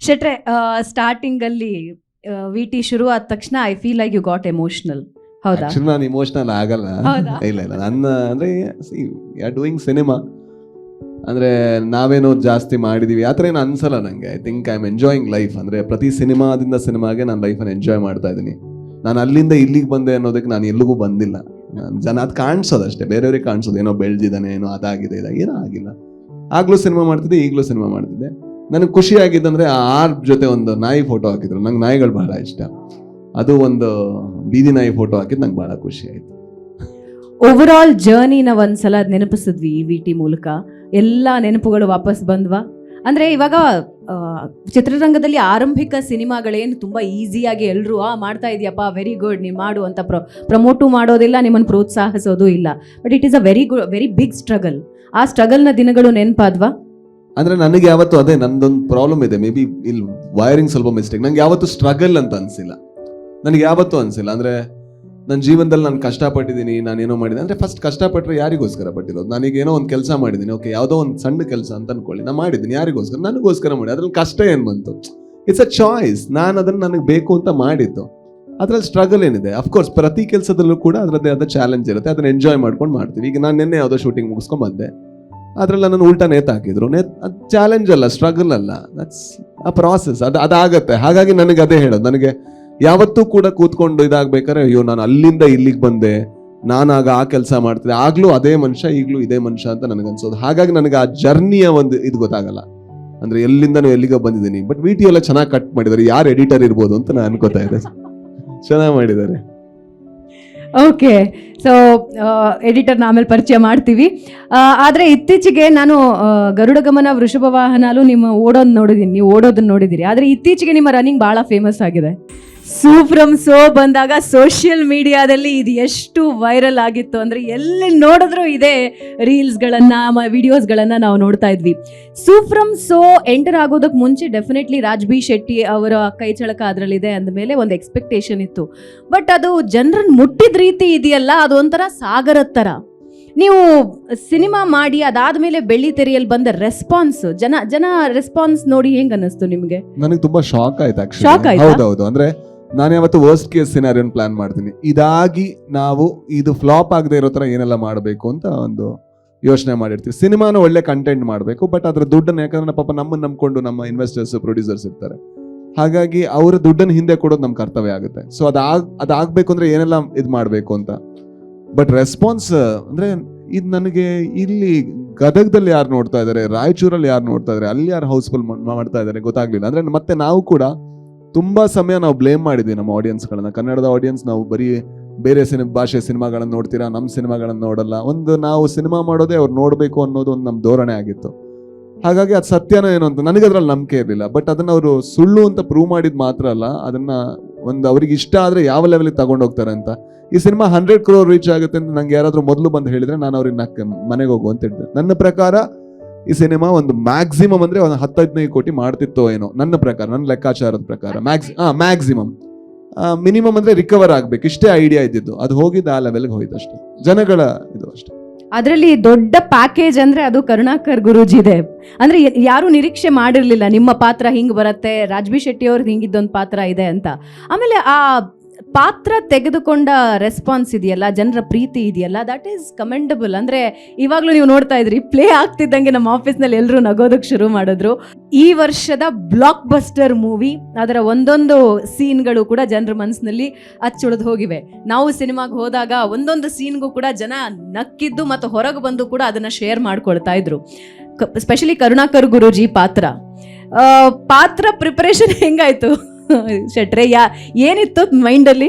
ಶೆಟ್ರೆ, starting ಅಲ್ಲಿ V T ಶುರು ಆದ ತಕ್ಷಣ I feel like you got emotional, ಹೌದಾ? ಆಕ್ಚುಲಿ ನಾನು ಇಮೋಷನಲ್ ಆಗಲ್ಲ. ಹೌದಾ? ಇಲ್ಲ ನನ್ನ ಅಂದ್ರೆ ಡೂಯಿಂಗ್ ಸಿನಿಮಾ ಅಂದ್ರೆ ನಾವೇನೋ ಜಾಸ್ತಿ ಮಾಡಿದೀವಿ ಆ ಥರ ಏನು ಅನ್ಸಲ್ಲ ನಂಗೆ. I think I am enjoying life. ಅಂದ್ರೆ ಪ್ರತಿ ಸಿನಿಮಾದಿಂದ ಸಿನಿಮಾಗೆ ನಾನು ಲೈಫನ್ನು ಎಂಜಾಯ್ ಮಾಡ್ತಾ ಇದ್ದೀನಿ. ನಾನು ಅಲ್ಲಿಂದ ಇಲ್ಲಿಗೆ ಬಂದೆ ಅನ್ನೋದಕ್ಕೆ ನಾನು ಎಲ್ಲಿಗೂ ಬಂದಿಲ್ಲ. ಜನ ಅದು ಕಾಣಿಸೋದು ಅಷ್ಟೇ, ಬೇರೆಯವ್ರಿಗೆ ಕಾಣಿಸೋದು ಏನೋ ಬೆಳೆದಿದ್ದಾನೆ, ಏನೋ ಅದಾಗಿದೆ ಏನೋ ಆಗಿಲ್ಲ. ಆಗ್ಲೂ ಸಿನಿಮಾ ಮಾಡ್ತಿದ್ದೆ, ಈಗಲೂ ಸಿನಿಮಾ ಮಾಡ್ತಿದ್ದೆ. ನನಗೆ ಖುಷಿ ಆಗಿದ್ದಂದ್ರೆ ಆ ಜೊತೆ ಒಂದು ನಾಯಿ ಫೋಟೋ ಹಾಕಿದ್ರು. ನಂಗೆ ನಾಯಿಗಳು ಬಹಳ ಇಷ್ಟ. ಅದು ಒಂದು ಬೀದಿ ನಾಯಿ ಫೋಟೋ ಹಾಕಿದ್ ನಂಗೆ ಬಹಳ ಖುಷಿ ಆಯ್ತು. ಓವರ್ ಆಲ್ ಜರ್ನಿನ ಒಂದ್ಸಲ ನೆನಪಿಸಿದ್ವಿ ಈ ವಿ ಟಿ ಮೂಲಕ. ಎಲ್ಲ ನೆನಪುಗಳು ವಾಪಸ್ ಬಂದ್ವಾ? ಅಂದ್ರೆ ಇವಾಗ ಚಿತ್ರರಂಗದಲ್ಲಿ ಆರಂಭಿಕ ಸಿನಿಮಾಗಳೇನು ತುಂಬಾ ಈಸಿಯಾಗಿ ಎಲ್ಲರೂ ಮಾಡ್ತಾ ಇದೆಯಪ್ಪ, ವೆರಿ ಗುಡ್, ನೀವು ಮಾಡು ಅಂತ ಪ್ರಮೋಟು ಮಾಡೋದಿಲ್ಲ, ನಿಮ್ಮನ್ನು ಪ್ರೋತ್ಸಾಹಿಸೋದು ಇಲ್ಲ. But it is a very big struggle. ಆ ಸ್ಟ್ರಗಲ್ನ ದಿನಗಳು ನೆನಪಾದ್ವಾ? ಅಂದ್ರೆ ನನಗೆ ಯಾವತ್ತು ಅದೇ ನಂದೊಂದು ಪ್ರಾಬ್ಲಮ್ ಇದೆ, ಮೇ ಬಿ ಇಲ್ಲಿ ವೈರಿಂಗ್ ಸ್ವಲ್ಪ ಮಿಸ್ಟೇಕ್. ನಂಗೆ ಯಾವತ್ತು ಸ್ಟ್ರಗಲ್ ಅಂತ ಅನ್ಸಿಲ್ಲ, ನನಗೆ ಯಾವತ್ತೂ ಅನ್ಸಿಲ್ಲ. ಅಂದ್ರೆ ನನ್ನ ಜೀವನದಲ್ಲಿ ನಾನು ಕಷ್ಟಪಟ್ಟಿದ್ದೀನಿ, ನಾನೇನೋ ಮಾಡಿದ್ದೀನಿ. ಅಂದ್ರೆ ಫಸ್ಟ್ ಕಷ್ಟಪಟ್ಟರೆ ಯಾರಿಗೋಸ್ಕರ ಪಟ್ಟಿರೋದು? ನಾನೀಗ ಏನೋ ಒಂದು ಕೆಲಸ ಮಾಡಿದ್ದೀನಿ, ಓಕೆ, ಯಾವುದೋ ಒಂದು ಸಣ್ಣ ಕೆಲಸ ಅಂತ ಅನ್ಕೊಳ್ಳಿ, ನಾನು ಮಾಡಿದ್ದೀನಿ ಯಾರಿಗೋಸ್ಕರ? ನನಗೋಸ್ಕರ ಮಾಡಿ. ಅದ್ರಲ್ಲಿ ಕಷ್ಟ ಏನು ಬಂತು? It's a choice. ನಾನು ಅದನ್ನು ನನಗೆ ಬೇಕು ಅಂತ ಮಾಡಿದ್ದು. ಅದ್ರಲ್ಲಿ ಸ್ಟ್ರಗಲ್ ಏನಿದೆ? ಅಫ್ಕೋರ್ಸ್ ಪ್ರತಿ ಕೆಲಸದಲ್ಲೂ ಕೂಡ ಅದರದ್ದೇ ಆದ ಚಾಲೆಂಜ್ ಇರುತ್ತೆ, ಅದನ್ನ ಎಂಜಾಯ್ ಮಾಡ್ಕೊಂಡು ಮಾಡ್ತೀವಿ. ಈಗ ನಾನು ನಿನ್ನೆ ಯಾವುದೋ ಶೂಟಿಂಗ್ ಮುಗಿಸ್ಕೊಂಡ್ ಬಂದೆ, ಅದ್ರಲ್ಲಿ ನನ್ನ ಉಲ್ಟಾ ನೇತು ಹಾಕಿದ್ರು. ಅದು ಚಾಲೆಂಜ್ ಅಲ್ಲ, ಸ್ಟ್ರಗಲ್ ಅಲ್ಲ, ದಟ್ಸ್ ಆ ಪ್ರಾಸೆಸ್. ಅದಾಗತ್ತೆ. ಹಾಗಾಗಿ ನನಗೆ ಅದೇ ಹೇಳೋದು, ನನಗೆ ಯಾವತ್ತೂ ಕೂಡ ಕೂತ್ಕೊಂಡು ಇದಾಗಬೇಕಾದ್ರೆ ಅಯ್ಯೋ ನಾನು ಅಲ್ಲಿಂದ ಇಲ್ಲಿಗೆ ಬಂದೆ, ನಾನಾಗ ಆ ಕೆಲಸ ಮಾಡ್ತಿದ್ದೆ, ಆಗ್ಲೂ ಅದೇ ಮನುಷ್ಯ, ಈಗಲೂ ಇದೇ ಮನುಷ್ಯ ಅಂತ ನನಗನ್ಸೋದು. ಹಾಗಾಗಿ ನನಗೆ ಆ ಜರ್ನಿಯ ಒಂದು ಇದು ಗೊತ್ತಾಗಲ್ಲ. ಅಂದ್ರೆ ಎಲ್ಲಿಂದನೂ ಎಲ್ಲಿಗೆ ಬಂದಿದ್ದೀನಿ. ಬಟ್ ವಿ ಟಿ ಎಲ್ಲ ಚೆನ್ನಾಗಿ ಕಟ್ ಮಾಡಿದ್ದಾರೆ. ಯಾರು ಎಡಿಟರ್ ಇರ್ಬೋದು ಅಂತ ನಾನು ಅನ್ಕೋತಾ ಇದ್ದೆ. ಚೆನ್ನಾಗಿ ಮಾಡಿದ್ದಾರೆ. ಓಕೆ, ಸೊ ಎಡಿಟರ್ನ ಆಮೇಲೆ ಪರಿಚಯ ಮಾಡ್ತೀವಿ. ಆದರೆ ಇತ್ತೀಚೆಗೆ ನಾನು ಗರುಡ ಗಮನ ವೃಷಭ ವಾಹನಲ್ಲೂ ನಿಮ್ಮ ನೀವು ಓಡೋದನ್ನ ನೋಡಿದ್ದೀರಿ. ಆದರೆ ಇತ್ತೀಚೆಗೆ ನಿಮ್ಮ ರನ್ನಿಂಗ್ ಭಾಳ ಫೇಮಸ್ ಆಗಿದೆ. ಸೂ ಫ್ರಮ್ ಸೋ ಬಂದಾಗ ಸೋಷಿಯಲ್ ಮೀಡಿಯಾದಲ್ಲಿ ಇದು ಎಷ್ಟು ವೈರಲ್ ಆಗಿತ್ತು ಅಂದರೆ ಎಲ್ಲಿ ನೋಡಿದ್ರು ಇದೇ ರೀಲ್ಸ್ಗಳನ್ನು ವಿಡಿಯೋಸ್ಗಳನ್ನು ನಾವು ನೋಡ್ತಾ ಇದ್ವಿ. ಸೂ ಫ್ರಮ್ ಸೋ ಎಂಟರ್ ಆಗೋದಕ್ಕೆ ಮುಂಚೆ ಡೆಫಿನೆಟ್ಲಿ ರಾಜ್ ಬಿ ಶೆಟ್ಟಿ ಅವರ ಕೈ ಚಳಕ ಅದರಲ್ಲಿದೆ ಅಂದಮೇಲೆ ಒಂದು ಎಕ್ಸ್ಪೆಕ್ಟೇಷನ್ ಇತ್ತು. ಬಟ್ ಅದು ಜನರನ್ನು ಮುಟ್ಟಿದ ರೀತಿ ಇದೆಯಲ್ಲ, ಅದು ಒಂಥರ ಸಾಗರದ ಥರ. ನೀವು ಸಿನಿಮಾ ಮಾಡಿ ಅದಾದ್ಮೇಲೆ ಬೆಳ್ಳಿ ತೆರೆಯಲ್ಲಿ ಬಂದ ರೆಸ್ಪಾನ್ಸ್, ಜನ ರೆಸ್ಪಾನ್ಸ್ ನೋಡಿ ಹೆಂಗ್ ಅನ್ನಿಸ್ತು ನಿಮಗೆ? ನನಗೆ ತುಂಬಾ ಶಾಕ್ ಆಯ್ತು. ಶಾಕ್ ಆಯ್ತು. ಹೌದೌದು. ಅಂದ್ರೆ ನಾನು ಯಾವತ್ತು ವರ್ಸ್ಟ್ ಕೇಸ್ ಸಿನಾರಿಯೋನ್ ಪ್ಲಾನ್ ಮಾಡ್ತೀನಿ. ಇದಾಗಿ ನಾವು ಇದು ಫ್ಲಾಪ್ ಆಗದೆ ಇರೋ ತರ ಏನೆಲ್ಲ ಮಾಡಬೇಕು ಅಂತ ಒಂದು ಯೋಚನೆ ಮಾಡಿರ್ತೀವಿ. ಸಿನಿಮಾನ ಒಳ್ಳೆ ಕಂಟೆಂಟ್ ಮಾಡಬೇಕು, ಬಟ್ ಅದ್ರ ದುಡ್ಡನ್ನ, ಯಾಕಂದ್ರೆ ಪಾಪ ನಮ್ಮನ್ನ ನಂಬ್ಕೊಂಡು ನಮ್ಮ ಇನ್ವೆಸ್ಟರ್ಸ್ ಪ್ರೊಡ್ಯೂಸರ್ಸ್ ಇರ್ತಾರೆ. ಹಾಗಾಗಿ ಅವರ ದುಡ್ಡನ್ನ ಹಿಂದೆ ಕೊಡೋದು ನಮ್ ಕರ್ತವ್ಯ ಆಗುತ್ತೆ. ಸೊ ಅದಾಗಬೇಕು ಅಂದ್ರೆ ಏನೆಲ್ಲ ಇದು ಮಾಡಬೇಕು ಅಂತ. ಬಟ್ ರೆಸ್ಪಾನ್ಸ್ ಅಂದ್ರೆ ಇದು ನನಗೆ ಇಲ್ಲಿ ಗದಗದಲ್ಲಿ ಯಾರು ನೋಡ್ತಾ ಇದಾರೆ, ರಾಯಚೂರಲ್ಲಿ ಯಾರು ನೋಡ್ತಾ ಇದಾರೆ, ಅಲ್ಲಿ ಯಾರು ಹೌಸ್ಫುಲ್ ಮಾಡ್ತಾ ಇದಾರೆ ಗೊತ್ತಾಗ್ಲಿಲ್ಲ. ಅಂದ್ರೆ ಮತ್ತೆ ನಾವು ಕೂಡ ತುಂಬಾ ಸಮಯ ನಾವು ಬ್ಲೇಮ್ ಮಾಡಿದ್ವಿ ನಮ್ಮ ಆಡಿಯನ್ಸ್ಗಳನ್ನ. ಕನ್ನಡದ ಆಡಿಯನ್ಸ್ ನಾವು ಬರೀ ಬೇರೆ ಭಾಷೆ ಸಿನಿಮಾಗಳನ್ನ ನೋಡ್ತೀರಾ, ನಮ್ಮ ಸಿನಿಮಾಗಳನ್ನ ನೋಡಲ್ಲ. ನಾವು ಸಿನಿಮಾ ಮಾಡೋದೇ ಅವ್ರು ನೋಡ್ಬೇಕು ಅನ್ನೋದು ಒಂದು ನಮ್ಮ ಧೋರಣೆ ಆಗಿತ್ತು. ಹಾಗಾಗಿ ಅದು ಸತ್ಯನೋ ಏನೋ ಅಂತ ನನಗೆ ಅದ್ರಲ್ಲಿ ನಂಬಿಕೆ ಇರಲಿಲ್ಲ. ಬಟ್ ಅದನ್ನ ಅವರು ಸುಳ್ಳು ಅಂತ ಪ್ರೂವ್ ಮಾಡಿದ್ ಮಾತ್ರ ಅಲ್ಲ, ಅದನ್ನ ಅವ್ರಿಗೆ ಇಷ್ಟ ಆದ್ರೆ ಯಾವ ಲೆವೆಲ್ಗೆ ತಗೊಂಡೋಗ್ತಾರೆ ಅಂತ. ಈ ಸಿನಿಮಾ 100 crore ರೀಚ್ ಆಗುತ್ತೆ ಅಂತ ನಂಗೆ ಯಾರಾದ್ರೂ ಮೊದಲು ಬಂದು ಹೇಳಿದ್ರೆ ನಾನು ಅವ್ರಿಗೆ ಮನೆಗೆ ಹೋಗು ಅಂತ ಹೇಳಿದೆ. ನನ್ನ ಪ್ರಕಾರ ಈ ಸಿನಿಮಾ ಒಂದು ಮ್ಯಾಕ್ಸಿಮಮ್ ಅಂದ್ರೆ ಒಂದು 10-15 ಕೋಟಿ ಮಾಡ್ತಿತ್ತೋ ಏನೋ, ನನ್ನ ಪ್ರಕಾರ, ನನ್ನ ಲೆಕ್ಕಾಚಾರದ ಪ್ರಕಾರ. ಮ್ಯಾಕ್ಸಿಮಮ್. ಮಿನಿಮಮ್ ಅಂದ್ರೆ ರಿಕವರ್ ಆಗ್ಬೇಕು, ಇಷ್ಟೇ ಐಡಿಯಾ ಇದ್ದಿದ್ದು. ಅದು ಹೋಗಿದ್ದು ಆ ಲೆವೆಲ್ಗೆ ಹೋಯ್ತು ಅಷ್ಟೇ, ಜನಗಳ ಇದು ಅಷ್ಟೇ. ಅದರಲ್ಲಿ ದೊಡ್ಡ ಪ್ಯಾಕೇಜ್ ಅಂದ್ರೆ ಅದು ಕರುಣಾಕರ್ ಗುರೂಜಿದೆ. ಅಂದ್ರೆ ಯಾರು ನಿರೀಕ್ಷೆ ಮಾಡಿರ್ಲಿಲ್ಲ ನಿಮ್ಮ ಪಾತ್ರ ಹಿಂಗ್ ಬರುತ್ತೆ, ರಾಜ್ ಬಿ ಶೆಟ್ಟಿ ಅವ್ರದ್ದು ಹಿಂಗಿದ್ದೊಂದು ಪಾತ್ರ ಇದೆ ಅಂತ. ಆಮೇಲೆ ಆ ಪಾತ್ರ ತೆಗೆದುಕೊಂಡ ರೆಸ್ಪಾನ್ಸ್ ಇದೆಯಲ್ಲ, ಜನರ ಪ್ರೀತಿ ಇದೆಯಲ್ಲ, ದಟ್ ಈಸ್ ಕಮೆಂಡಬಲ್. ಅಂದ್ರೆ ಇವಾಗ್ಲೂ ನೀವು ನೋಡ್ತಾ ಇದ್ರಿ, ಪ್ಲೇ ಆಗ್ತಿದ್ದಂಗೆ ನಮ್ಮ ಆಫೀಸ್ನಲ್ಲಿ ಎಲ್ಲರೂ ನಗೋದಕ್ಕೆ ಶುರು ಮಾಡಿದ್ರು. ಈ ವರ್ಷದ ಬ್ಲಾಕ್ ಬಸ್ಟರ್ ಮೂವಿ, ಅದರ ಒಂದೊಂದು ಸೀನ್ಗಳು ಕೂಡ ಜನರ ಮನಸ್ಸಿನಲ್ಲಿ ಅಚ್ಚುಳಿದು ಹೋಗಿವೆ. ನಾವು ಸಿನಿಮಾಗೆ ಹೋದಾಗ ಒಂದೊಂದು ಸೀನ್ಗೂ ಕೂಡ ಜನ ನಕ್ಕಿದ್ದು ಮತ್ತು ಹೊರಗೆ ಬಂದು ಕೂಡ ಅದನ್ನ ಶೇರ್ ಮಾಡ್ಕೊಳ್ತಾ ಇದ್ರು. ಸ್ಪೆಷಲಿ ಕರುಣಾಕರ್ ಗುರೂಜಿ ಪಾತ್ರ ಪ್ರಿಪರೇಷನ್ ಹೆಂಗಾಯ್ತು ಶೆಟ್ರೆ? ಏನಿತ್ತು ಮೈಂಡಲ್ಲಿ?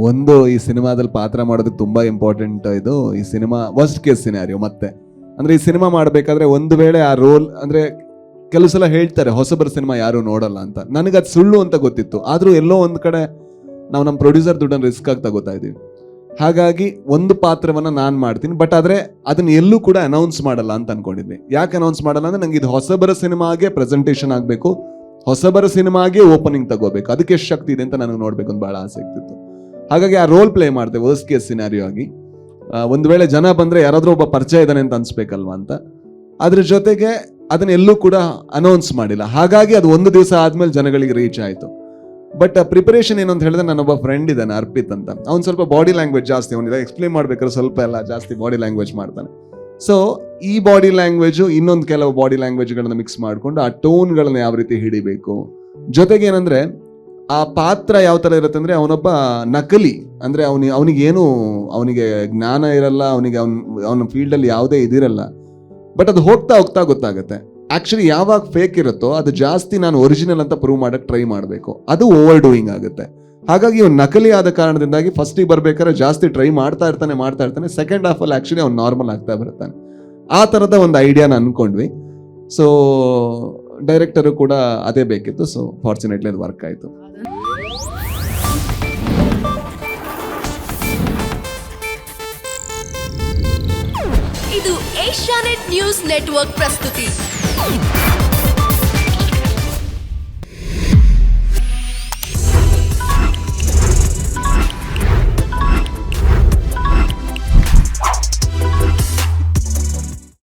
ಒಂದು, ಈ ಸಿನಿಮಾದಲ್ಲಿ ಪಾತ್ರ ಮಾಡೋದಕ್ಕೆ ತುಂಬಾ ಇಂಪಾರ್ಟೆಂಟ್ ಇದು. ಈ ಸಿನಿಮಾ ವರ್ಸ್ಟ್ ಕೇಸ್ ಸಿನಾರಿಯೋ. ಮತ್ತೆ ಅಂದ್ರೆ ಈ ಸಿನಿಮಾ ಮಾಡ್ಬೇಕಾದ್ರೆ ಒಂದು ವೇಳೆ ಆ ರೋಲ್ ಅಂದ್ರೆ ಕೆಲವು ಸಲ ಹೇಳ್ತಾರೆ ಹೊಸಬರ ಸಿನಿಮಾ ಯಾರು ನೋಡಲ್ಲ ಅಂತ. ನನಗದು ಸುಳ್ಳು ಅಂತ ಗೊತ್ತಿತ್ತು. ಆದ್ರೂ ಎಲ್ಲೋ ಒಂದ್ ಕಡೆ ನಾವು ನಮ್ಮ ಪ್ರೊಡ್ಯೂಸರ್ ದುಡ್ಡನ್ನು ರಿಸ್ಕ್ ಆಗಿ ತಗೋತಾ ಇದೀವಿ. ಹಾಗಾಗಿ ಒಂದು ಪಾತ್ರವನ್ನ ನಾನ್ ಮಾಡ್ತೀನಿ, ಬಟ್ ಆದ್ರೆ ಅದನ್ನ ಎಲ್ಲೂ ಕೂಡ ಅನೌನ್ಸ್ ಮಾಡಲ್ಲ ಅಂತ ಅನ್ಕೊಂಡಿದ್ವಿ. ಯಾಕೆ ಅನೌನ್ಸ್ ಮಾಡಲ್ಲ ಅಂದ್ರೆ ನಂಗೆ ಇದು ಹೊಸಬರ ಸಿನಿಮಾಗೆ ಪ್ರೆಸೆಂಟೇಷನ್ ಆಗ್ಬೇಕು, ಹೊಸಬರ ಸಿನಿಮಾಗೆ ಓಪನಿಂಗ್ ತಗೋಬೇಕು, ಅದಕ್ಕೆ ಎಷ್ಟು ಶಕ್ತಿ ಇದೆ ಅಂತ ನನಗೆ ನೋಡ್ಬೇಕು ಅಂತ ಬಹಳ ಆಸೆ ಇರ್ತಿತ್ತು. ಹಾಗಾಗಿ ಆ ರೋಲ್ ಪ್ಲೇ ಮಾಡ್ತೇವೆ ವರ್ಸ್ಟ್ ಕೇಸ್ ಸಿನಾರಿಯೋ ಆಗಿ. ಒಂದು ವೇಳೆ ಜನ ಬಂದ್ರೆ ಯಾರಾದ್ರೂ ಒಬ್ಬ ಪರಿಚಯ ಇದ್ದಾನೆ ಅಂತ ಅನ್ಸ್ಬೇಕಲ್ವಾ ಅಂತ. ಅದ್ರ ಜೊತೆಗೆ ಅದನ್ನ ಎಲ್ಲೂ ಕೂಡ ಅನೌನ್ಸ್ ಮಾಡಿಲ್ಲ. ಹಾಗಾಗಿ ಅದು ಒಂದು ದಿವಸ ಆದ್ಮೇಲೆ ಜನಗಳಿಗೆ ರೀಚ್ ಆಯಿತು. ಬಟ್ ಪ್ರಿಪರೇಷನ್ ಏನು ಅಂತ ಹೇಳಿದ್ರೆ, ನನ್ನೊಬ್ಬ ಫ್ರೆಂಡ್ ಇದ್ದಾನೆ ಅರ್ಪಿತ್ ಅಂತ, ಅವ್ನು ಸ್ವಲ್ಪ ಬಾಡಿ ಲ್ಯಾಂಗ್ವೇಜ್ ಜಾಸ್ತಿ, ಅವನಿಲ್ಲ ಎಕ್ಸ್ಪ್ಲೇನ್ ಮಾಡ್ಬೇಕಾದ್ರೆ ಸ್ವಲ್ಪ ಎಲ್ಲ ಜಾಸ್ತಿ ಬಾಡಿ ಲ್ಯಾಂಗ್ವೇಜ್ ಮಾಡ್ತಾನೆ. ಸೊ ಈ ಬಾಡಿ ಲ್ಯಾಂಗ್ವೇಜು ಇನ್ನೊಂದು ಕೆಲವು ಬಾಡಿ ಲ್ಯಾಂಗ್ವೇಜ್ಗಳನ್ನ ಮಿಕ್ಸ್ ಮಾಡಿಕೊಂಡು ಆ ಟೋನ್ಗಳನ್ನ ಯಾವ ರೀತಿ ಹಿಡಿಬೇಕು, ಜೊತೆಗೆ ಏನಂದ್ರೆ ಆ ಪಾತ್ರ ಯಾವ ತರ ಇರುತ್ತೆ ಅಂದ್ರೆ, ಅವನೊಬ್ಬ ನಕಲಿ, ಅಂದ್ರೆ ಅವನಿಗೆ ಜ್ಞಾನ ಇರಲ್ಲ, ಅವನ ಫೀಲ್ಡಲ್ಲಿ ಯಾವುದೇ ಇದಿರಲ್ಲ. ಬಟ್ ಅದು ಹೋಗ್ತಾ ಹೋಗ್ತಾ ಗೊತ್ತಾಗುತ್ತೆ ಆಕ್ಚುಲಿ ಯಾವಾಗ ಫೇಕ್ ಇರುತ್ತೋ ಅದು ಜಾಸ್ತಿ ನಾನು ಒರಿಜಿನಲ್ ಅಂತ ಪ್ರೂವ್ ಮಾಡಕ್ ಟ್ರೈ ಮಾಡಬೇಕು, ಅದು ಓವರ್ ಡೂಯಿಂಗ್ ಆಗುತ್ತೆ. ಹಾಗಾಗಿ ಅವ್ನು ನಕಲಿ ಆದ ಕಾರಣದಿಂದಾಗಿ ಫಸ್ಟಿಗೆ ಬರ್ಬೇಕಾದ್ರೆ ಜಾಸ್ತಿ ಟ್ರೈ ಮಾಡ್ತಾ ಇರ್ತಾನೆ, ಸೆಕೆಂಡ್ ಹಾಫ್ ಅಲ್ಲಿ ಆಕ್ಚುಲಿ ಅವ್ನು ನಾರ್ಮಲ್ ಆಗ್ತಾ ಬರ್ತಾನೆ. ಆ ತರದ ಒಂದು ಐಡಿಯಾನ ಅನ್ಕೊಂಡ್ವಿ. ಸೊ ಡೈರೆಕ್ಟರು ಕೂಡ ಅದೇ ಬೇಕಿತ್ತು. ಸೊ ಫಾರ್ಚುನೇಟ್ಲಿ ಅದು ವರ್ಕ್ ಆಯ್ತು. ಇದು ಏಷ್ಯಾನೆಟ್ ನ್ಯೂಸ್ ನೆಟ್ವರ್ಕ್ ಪ್ರಸ್ತುತಿ.